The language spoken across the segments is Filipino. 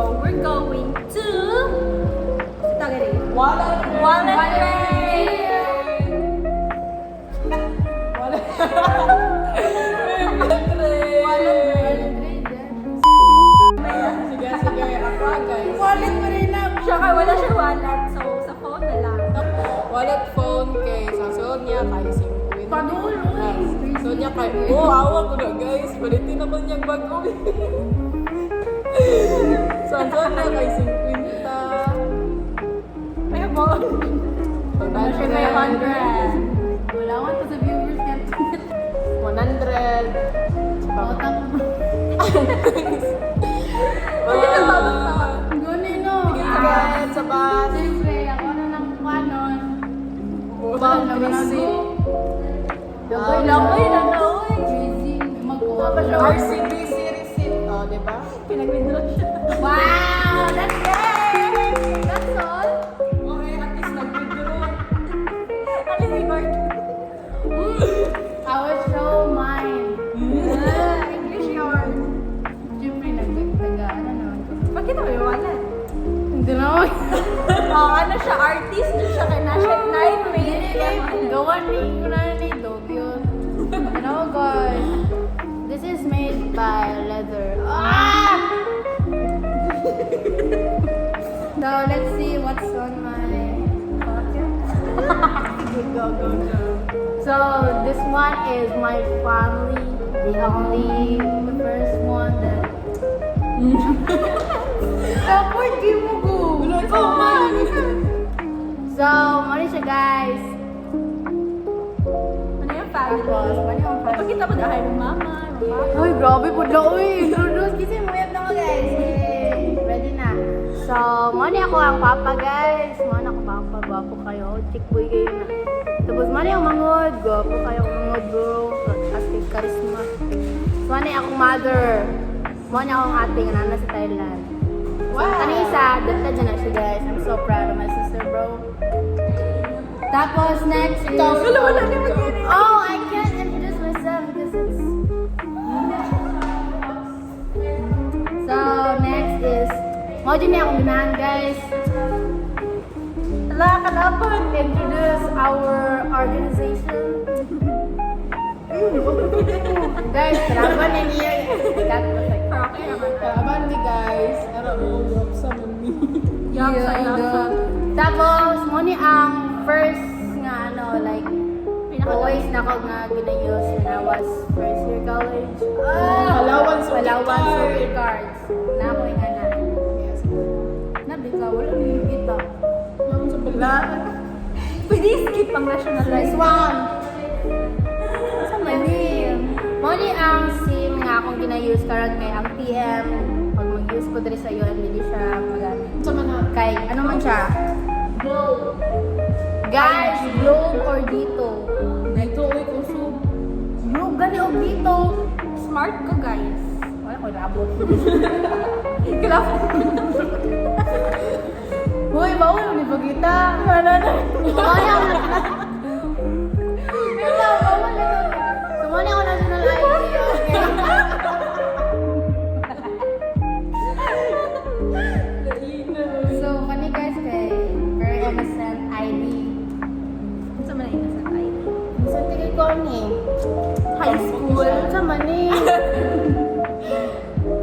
So we're going to Tagari. Wallet Trade. Sige, ako guys. Wallet mo rin lang. Siya kay wala siya wallet. So sa phone na lang. Wallet phone kay sa Sonia kay Singkwin. Padul, uy. Sonia kay, awa ko na guys. Palitin naman niyang bago. Sa Sonia kay Singkwin ta. May ball. Ano siya may 100. Wala man to sa viewers niya. 100. Botang. Guni no. Ticket sa bus. Siyempre, ako na lang kuhanon. Bang Chrissy. Lamay na na, uy. Crazy. Magkuha pa siya. RCBC receipt. Oh, di ba? Pinag-withdraw siya. Wow! That's it! That's all. Okay, at least nag-withdraw. Ano yung record? I will show mine. English yard. Siyempre, nag-ano naman ko. Bakit mo yung wallet? Hindi na ako. Ano siya, artist na siya kay Nasha 9 May. Gawa ni dog yun. Ano guys? This is made by leather. Ah! So let's see what's on my pocket. Go. So this one is my family. The first one that. Support di mo ko. So, mali siya guys. Ano yung family? Tapos, mali yung family. Pakita mo dahil yung mama, yung papa. Uy, grabe po na. Uy, introduce kasi mayat na ako guys. Yay! Ready na. So, mali ako ang papa guys. Mali ako papa. Gwapo kayo. Chick boy kayo na. Tapos, mali ang mangod. Gwapo kayo mangod bro. As kay charisma. So, mali akong mother. Mali akong ate nga nana sa Thailand. Wow. Ano isa? Data dyan na siya guys. I'm so proud of my sister bro. Tapos, next is... Wala na mag-inig. Oh, I can't introduce myself because it's... So, next is... Mo din niya akong ganahan, guys. Wala ka dapat. Introduce our organization. Guys, kalaban na niya. Got was like... Okay naman. Kaaban ni guys. Ara mo drop sa mami. Yaksa. Tapos, mo ni ang first nga ano, like... Always na ako nga ginayos when I was first year college. Allowance of Allowance of card. gift cards. Na ako yung nga na. Yes. Nabi ka, wala nang kita. Ma'am sa bala. Pwede skip ang national Nice rice. one! Sa mali. Mali ang SIM nga akong ginayos karon kay ang TM. Pag mag-use ko diri sa UM, hindi siya magamit. Sa mana. Kay, ano man siya? Globe. Guys, globe or dito? Dito uy kusog. Globe gani o dito? Smart ko, guys. Wala ko nabot. Kailangan. Hoy, bawal ni pagkita. Wala na. Ayaw na. Wala, bawal ito. Sumali ako national ID. Okay. So, kani guys kay very innocent ID. Sa mga innocent ID. Sa tingin ko ni High school. sa mani.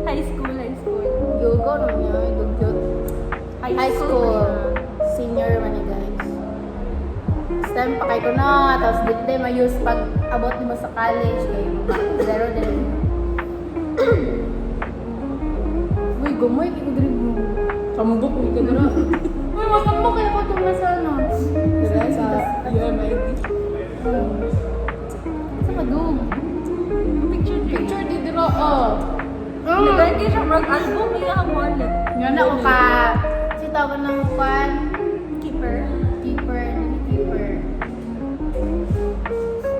High school. Yoga no niya, dugyot. High school. Senior man ni guys. Time pa kay ko na, tapos dito may-use pag abot mo sa college kayo. Zero din. Uy, gumoy, kiko diri mo. Kambok ni ka dira. Uy, makambok kayo ko itong nasa ano. Dira sa UMID. Sa kadug. Picture di dira oh. Dahil kayo siya mag-album niya ang wallet. Nga na ako ka, sitawan ng kwan. Keeper. Keeper.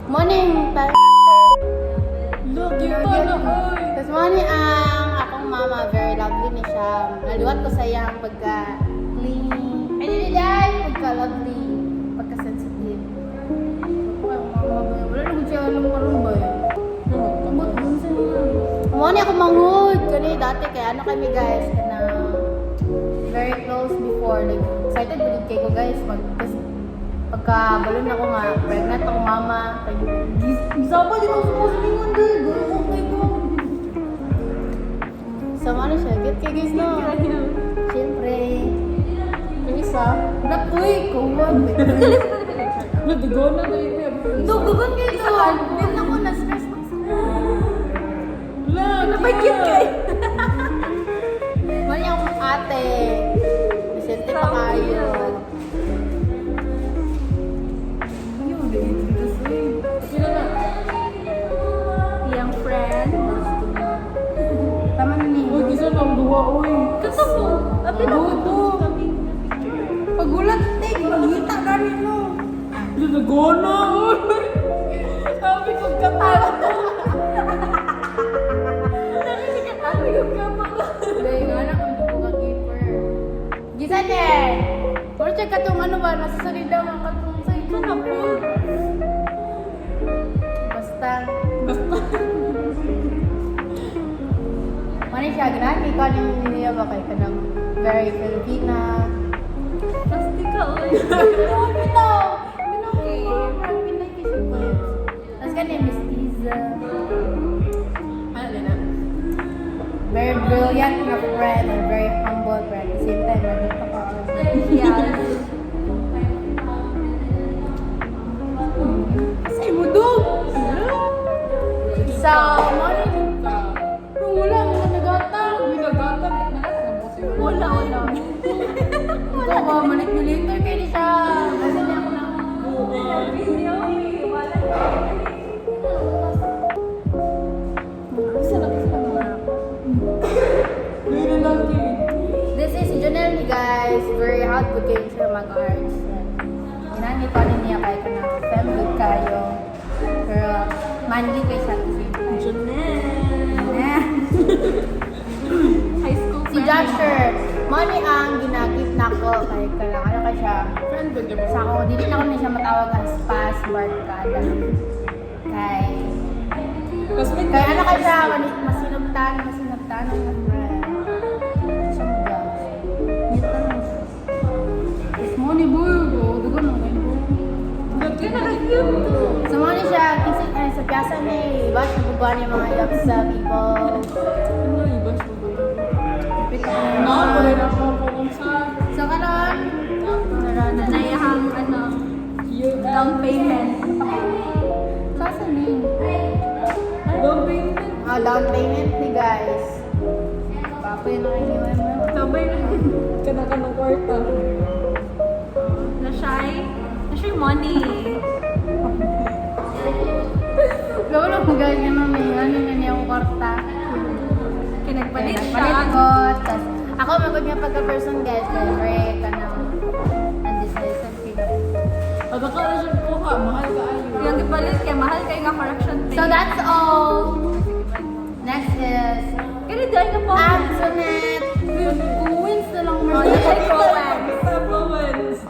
Morning, tayo. Look, you pala oy. Tapos morning ang akong mama, very lovely ni siya. Naliwat ko sa iyang pagka-clingy. Ay, dahil pagka-lovely, pagka-sensitive. Wala naman siya alam ko rin ba yun? Kamot, dun sa mga. Morning ako manghud. Kani dati kaya ano kami guys, kana very close before. Like, excited pa din kayo guys. Pagka-balon ako nga, pregnant ako mama. Isa pa, di ba ako sa mingon din? Okay ko. Sama na siya. Get kayo guys na. Siyempre. Yung isa. Napuy, kuwag. Nagdugon na tayo kuya. Dugugon kayo ito. Feel na ko na-stress pa. Napag-cute kayo. Mali akong ate. Presente pa kayo. Yung friend. Tama na ni. Uy, isa lang duwa, uy. Totoo. Buto. Pagulat, take. Magita ka rin mo. Nagdugon na, uy. Sabi ko katawa ko. Dahil nga anak ang dugo ka keeper. Gisan eh! Pero check ka itong ano ba? Nasa salida ang katong sa ito na po. Basta. Mani siya, ganahan kay kanin niya ba kay kanang very Filipina. Plastic ka, uy. Ito! Pinaki. Pinay kasi po. Tapos kanin, Miss Tiza. Ano na? Very brilliant na friend and very humble friend. At the same time, nandito pa ako. Yeah. Kasi mo doon! So, mani kung wala, mga nagatang. Wala. Ikaw ba, manipulator kayo ni siya. Kasi niya ako na. This is Janelle ni guys. Very hard po kayo siya mag-arts. Ginanit pa niya kayo ka na family kayo. Pero manly kayo siya at the same time. Janelle. High school Si Joshua, money ang ginagip na ko kay kalang ano ka siya. Friend ba niya? Sa ako, dili na ko na siya matawag as past barkada. Kay ano ka siya, masinagtan ng friend. Siya mo ba? Nita na siya. It's money boy, dugo na ngayon boy. Sa money siya, kasi sa piyasa ni, iba siya bubuan yung mga yup sa people. Ano yung iba siya ba? Pito Wala na ako kung saan. So karon, Nanayahang down payment. sasa ni? Down payment. Down payment ni guys. Papoy na kayo mo. Sabay na. Kana ka ng kwarta. Na shy money. Gawin lang kung gawin ganun eh. Ano na niya akong kwarta. Kinagpalit siya. Palit ko. Tas, ako magod nga pagka-person guys. Kaya break ka na. Undecisive figure. Pag ka na siya kuha, mahal ka ayo. Yung gipalit kay mahal kay nga correction pay. So that's all. Next is Kaya dahil ka po. Antoinette. Wins na lang mo. Oh, that's like Cohen. Influence.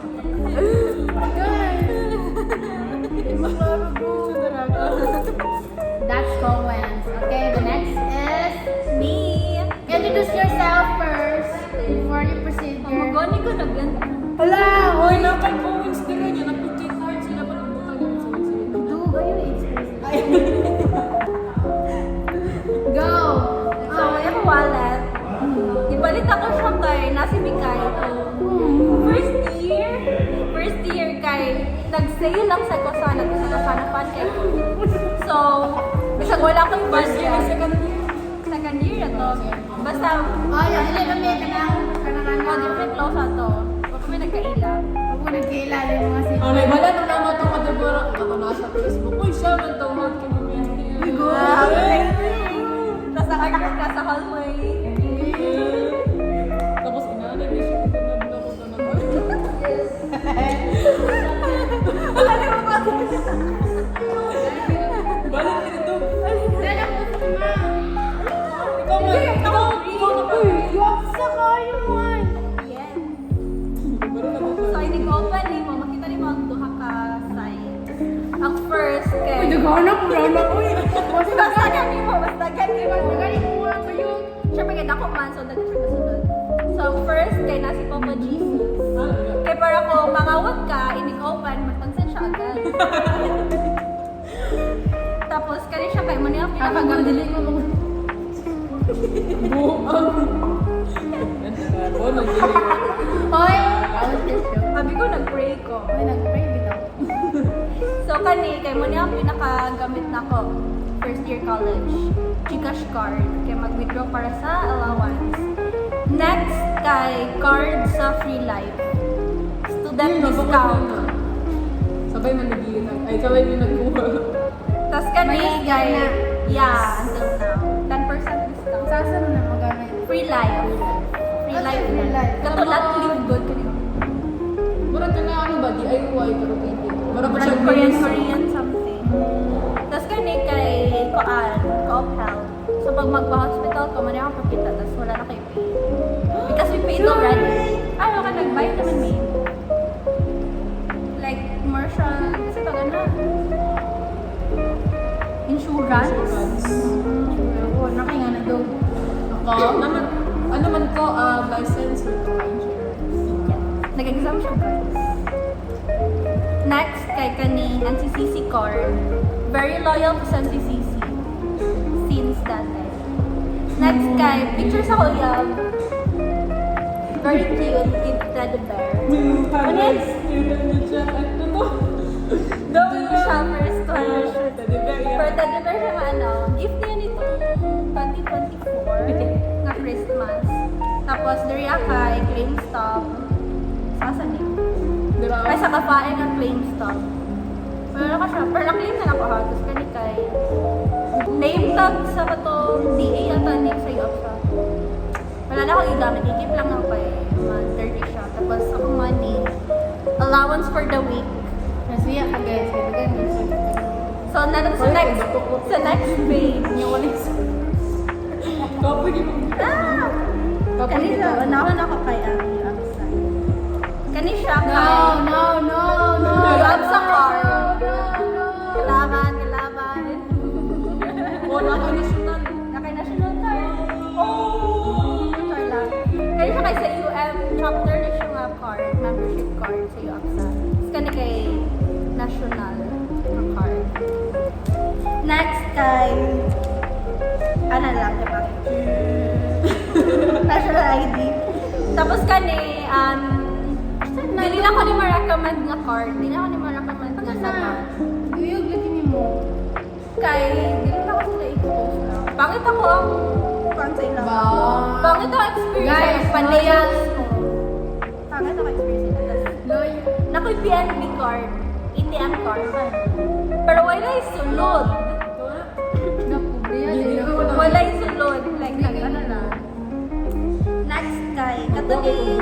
That's Cohen's. Okay, the next is Me. introduce yourself first before you proceed your... Magoni ko na ganito. Hala! Uy, nakay Owens din niya. Nag-cake card sila pa ng butang yun. Do kayo Go! So, yung wallet. Ibalit ako siya kay nasi Mikay. First year kay nag-sale lang sa Kosana fan kay. So, bisag wala akong budget. Second year na to. Basta, Oh, yun. Hindi kami kanang different clothes ato. Baka may nagkaila. Ako nagkilala yung mga Oh, may wala nung naman itong kadabara. Ako na sa Facebook. Uy, siya man tawag kay Mami. Tapos naka sa hallway. Tapos inaanay niya siya. Tinabla ko sa naman. Wala na mo ba? Balik ka nito. Dala ko sa mga. Ikaw man. Ikaw na po. Sa kayo man. Yes. Balik na po. So, inig-open ni mo. Makita ni mo ang duha ka side. Ang first kay... Naghanap ko na ako eh. Basta gani mo. Basta gani mo. Magaling mo lang kayo. Siyempre kay dako man. So, dati siya nasunod. So, ang first kay na si Papa Jesus. Kaya para ko mangawag ka, inig-open, magpansin siya agad. Tapos, kani siya kay Mani ang pinakagandili ko. Buang. Ako, nag-deliver. Hoy! Awit this show. Sabi ko, nag-pray ko. Hoy, nag-pray bitaw. So, kani, kay Mani ang pinakagamit na ko. First year college. Gcash card. Kaya mag-withdraw para sa allowance. Next, kay card sa free life. Student discount. Sabay man nag-iinag. Ay, sabay mo nagkuha. Tapos kani, May kay, na. yeah, until now. 10% discount. Sasa mo na magana yun. Free life. Free Ah, life. free life. Katulad live good. Murag ka na ano ba? DIY pero pwede. Murag pa siya Korean something. Tapos kani kay Koan, Co-op Health. So pag magpa-hospital ko, mali ako pakita, tapos wala na kayo pay. Because we paid already. Ano ka, nag-buy naman may. Like, commercial, kasi ito gana. Insurance. Oo, nakinga na daw. Ako, naman, ano man ko, license or car insurance. Nag-exam siya, guys. Next, kay kani NCCC card. Very loyal ko sa NCCC. Since that time. Next, kay picture sa kuya. Very cute, cute teddy bear. Ano yun? Dami Cute siya, first one. Teddy bear, yeah. For teddy bear siya nga, ano, gift niya nito 2024 na Christmas. Tapos, duriya kay claim stop. Sasan eh. Grabe. Ay, sa kapain ng claim stop. Pero ka siya. Pero na-claim na ako ha. Tapos kani kay name tag sa katong DA yata name sa iyo siya. Wala na akong igamit. I-keep lang ako eh. Dirty siya. Tapos akong money. Allowance for the week. Nasiya ka guys. Kaya ganyan. So, sa next page. Yung wala sa... Kapag yung... Ah! Kani siya. Naman ako kay Ami. Kani siya kay... No. Love sa car. No. Kalaban. Wala ka national. Naka-national card. Oh! Char lang. Kaya siya kay sa UM chapter na siya nga card, membership card sa UAPSA. Tapos kani kay national na card. Next kay... Ano lang, diba? National ID. Tapos kani, dili na ko ni ma-recommend nga card. Dili na ko ni ma-recommend nga sama. Uyog lagi mo. Kay, dili na ko sila expose na. Pangit ako ang fan sa ila. Pangit ako experience Guys, sa pandayas ko. Pangit ako experience nila. Loyal. Nakoy PNB card, ATM card. Pero wala yung sulod. Wala yung sulod. Like, ano na. Next kay, katuli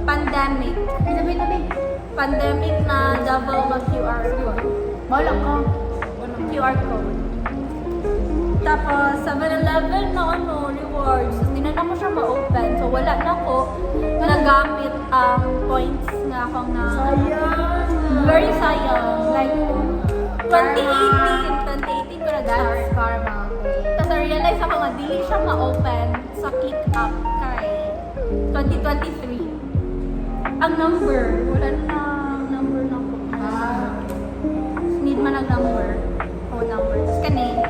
pandemic. Ay, tabi. Pandemic na double mag QR code. Bala ka. QR code. Tapos, 7-Eleven na ano, rewards. Tapos, tinan ko siya ma-open. So, wala na ako nagamit ang points nga akong na... Sayang. Very sayang. Like, 2018 ko nag-start. That's karma. Tapos, na-realize ako nga, di siya ma-open sa click up kay 2023. Ang number, wala na number na ako. Need man ang number. Phone number. Tapos kani,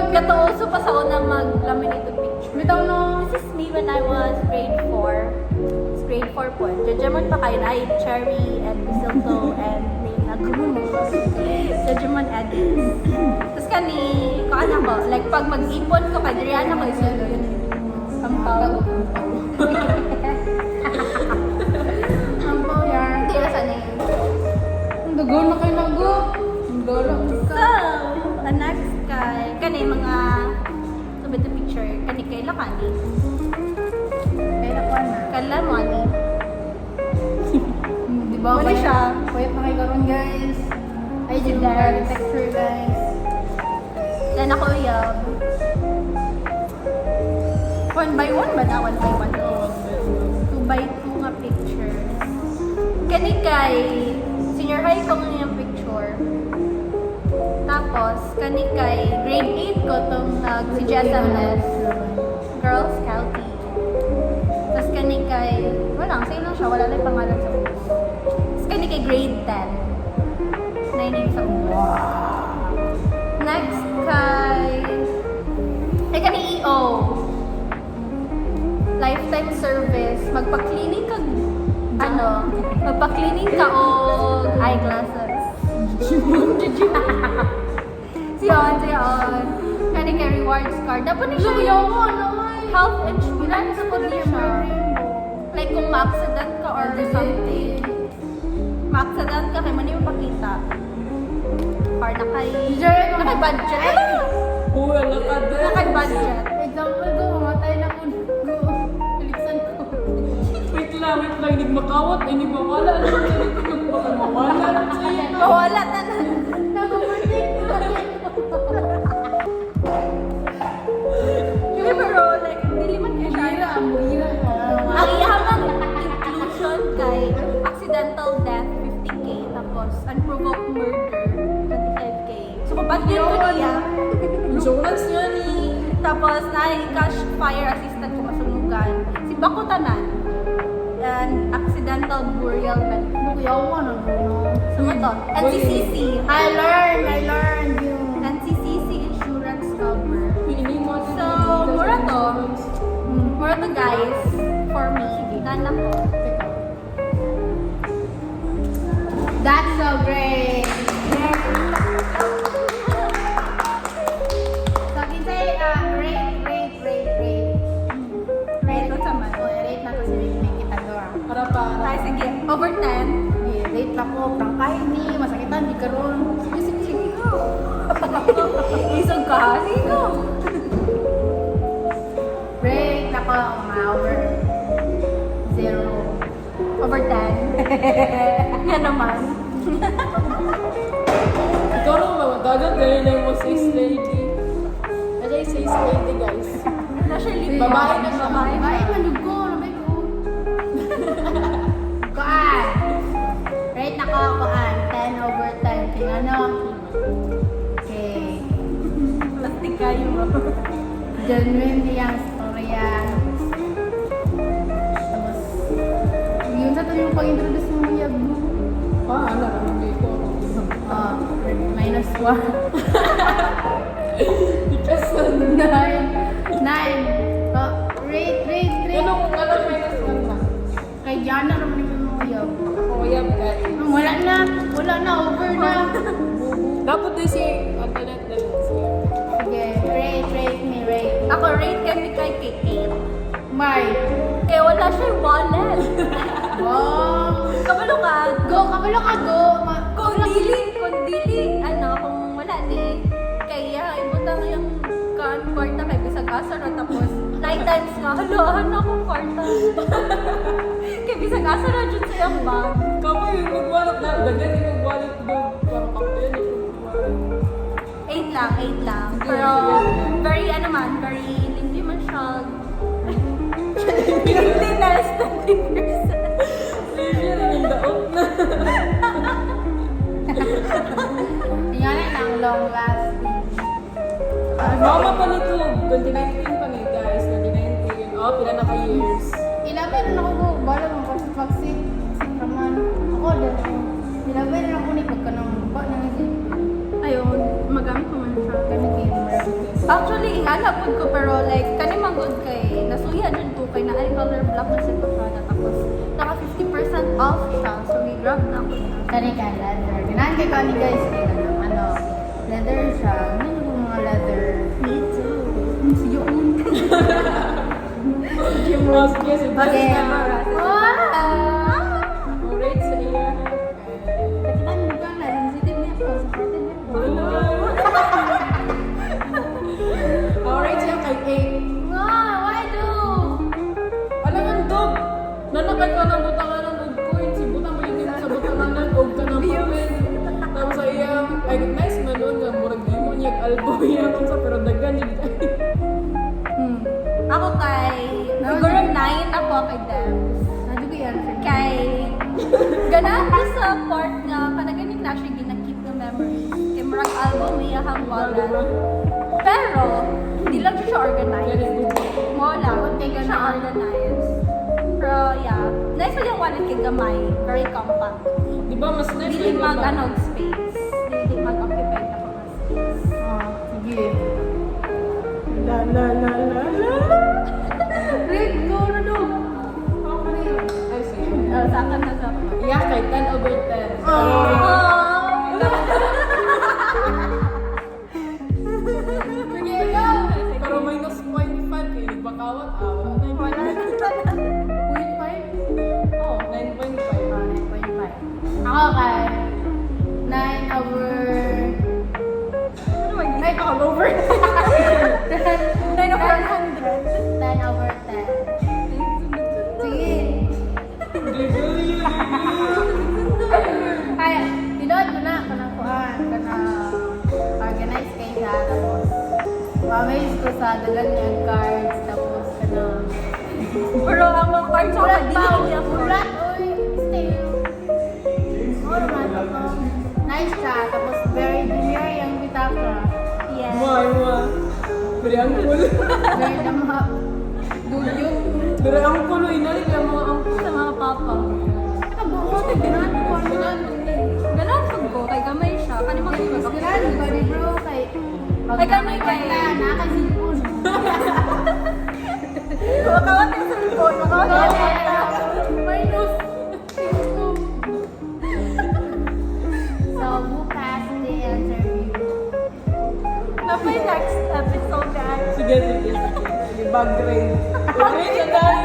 katuoso pa sa unang mag-laminate the picture. Bitaw no. This is me when I was grade 4. It's grade 4 po. Judgment pa kayo na ay Cherry and Bisilto and Nina Gumo. Judgment edits. Tapos kani, kaan ako, like pag mag-ipon ko kay Adriana ko isulo yun. Ampaw. Ampaw yan. Hindi na sa name. Ang dago na kayo nago. Ang dolo. So, the next kay, kani mga submit the picture, kani kay Lakani. Kaya na na. Kala mo ani. Di ba? Wala siya. Pwede na kayo karoon guys. Ay, dyan na architecture guys. Then ako yung 1 by 1 ba na? 1 by 1. 2 by 2 nga pictures. Kani kay senior high ko nga yung picture. Tapos, kani kay grade 8 ko itong nag-CGSMS. Girl Scouting. Tapos Kani kay, wala, sa'yo lang siya, wala lang yung pangalan sa ulo. Tapos kani kay grade 10. 9 sa ulo. Next kay kani EO. Lifetime service. Magpa-cleaning ka, magpa-cleaning ka o eyeglasses. Siyon. Kani kay rewards card. Dapat ni siya health insurance po niya siya. Like kung ma-accident ka or something. Ma-accident ka, kay mani mapakita. Or nakay budget. Wala ka din. Nakay budget. Example ko, mamatay na ko. Piliksan ko. Wait lang. Hindi makawat. Hindi mawala. Mawala lang sa'yo. Mawala na na. Yung pero like, dili man kaya siya. Ang bira. Ang ihamang inclusion kay accidental death, 50k. Tapos unprovoked murder, 25k. So kapag yun ko niya. Insurance niya ni. Tapos cash fire assistant kung masunugan. Si Bakutanan. And accidental burial benefit. Yawan ang ano. So ito, NCCC. I learned yung NCCC insurance cover. Hindi mo. So, mura to guys, for me, nana ko. That's so great. So, kinsay, rate. Rate ko sa man. Oh, rate na ko si Ricky kita doon. Para pa. Ay, sige, over 10. Rate na ko, prangkay ni, masakitan, di karon. Sige ko. Isog ka, sige ko. Rate na ko, mga over 0. Over 10. Yan naman. Ikaw lang ba? Dagat dahil na mo 6 lady. Ano yung 6 lady guys? Naturally, Babae na siya. Babae. Bae, manug ko, nabay ko. Kuan. Rate na ko, kuan. 10 over 10. Kaya ano? Okay. Plastic kayo mo. Genuine niyang storya. Tapos, yun sa to yung pag-introduce mo niya, Blue. Paano? Hindi ko. Minus 1. Kasi 9. Oh, rate. anong minus 1 na? Kay Jana naman yung mga Kuyab ka. Wala na, over na. Dapat din si Antoinette na lang siya. Sige, rate me. Ako rate kami kay 8. May. Kaya wala siya yung wallet. Wow. Kabalo ka. Kabalo ka, go. Kung dili, kung wala ni, kaya ibutang yung kwarta kay bisag asar na tapos 9 times nga, halahan akong kwarta. Kay bisag asar na dyan sa yung bag. Kamu yung mag-wallet na. Dagan yung mag-wallet doon. Parang kapit. 8 lang. Pero very hindi man siya cleanliness 20%. Livia na yung daot na. Tingnan ang long lasting. Mama pa nito. 2019 pa ni guys. 2019. Oh, pila na ka-years. Ilabay na ako, bala mo kasi vaccine. Naman. Ako, ilabay na ako ni pagka nang ba na nag Ayun, magamit ko man siya. Actually, Ingana po ko pero like kanimang good kay nasuya dun ko kay na ay color black na siya na tapos naka 50% off siya so we grab na ako na. kani ka leather. Ganahan kay kani guys kay leather siya. Ano yung mga leather? Me too. Yun. Mas yes, Okay. Ang rate sa iya. Kita mo ka na sensitive niya ko sa curtain niya. Ang rate siya kay 8. Why do? Alam ang dog. Nanakay ka ng butangan ng good coins. Si butang mo yung sa butangan ng og ka ng papel. Tapos sa iya, ay nice man doon nga. Murag di mo niya albo yan. Pero dagan yung Ako kay siguro 9 ako kay Debs. Ano ba yan? Kay ganahan ko sa part nga kanaganing na siya ginakip ng memories. Kay murag album niya hang wallet. Pero hindi lang siya organized. Mo lang, hindi siya organized. Pero yeah, nice pa yung wallet kay gamay. Very compact. Di ba mas nice Dili yung mag baba? ano space. Dili mag-occupy na mga space. Sige. La la la la la. Read, go na do. Ay, sige. Saka na sa. Yeah, kay 10 over 10. Sige, go. Pero minus 0.5 kayo, nagpakawat awa. 0.5? Oo, 9.5. 9.5. Ako kay 9 over... Ano ba yun? 9 over 9 over 100. 10 over 10. Sige. Kaya, pinod ko na, kanang kuhaan, kanang organize kayo sa, tapos, mamays ko sa dagan niya cards, tapos, kanang, Pero ang mga cards ako, ulat dili pa, hindi ako. ulat, oy, stay. Oo naman, tapos, nice siya, tapos, very demure yung bitaka. Yes. Mga. Pero ang cool. Very damhap. Dugyot. Pero ang cool, inalit yung mga ang Sa mga papa. Nakabuot, ganahan ko, ganahan ko. Ganon pag ko, kay gamay siya. Kani mga Mas ganahan ko ni bro, kay, Ay, kami kay- nakasilpon. Makawat yung cellphone, makawat yung Minus 5. So, bukas, the interview. Napay next episode guys. Sige, sige, sige. Sige, bag grade. Grade, ang dami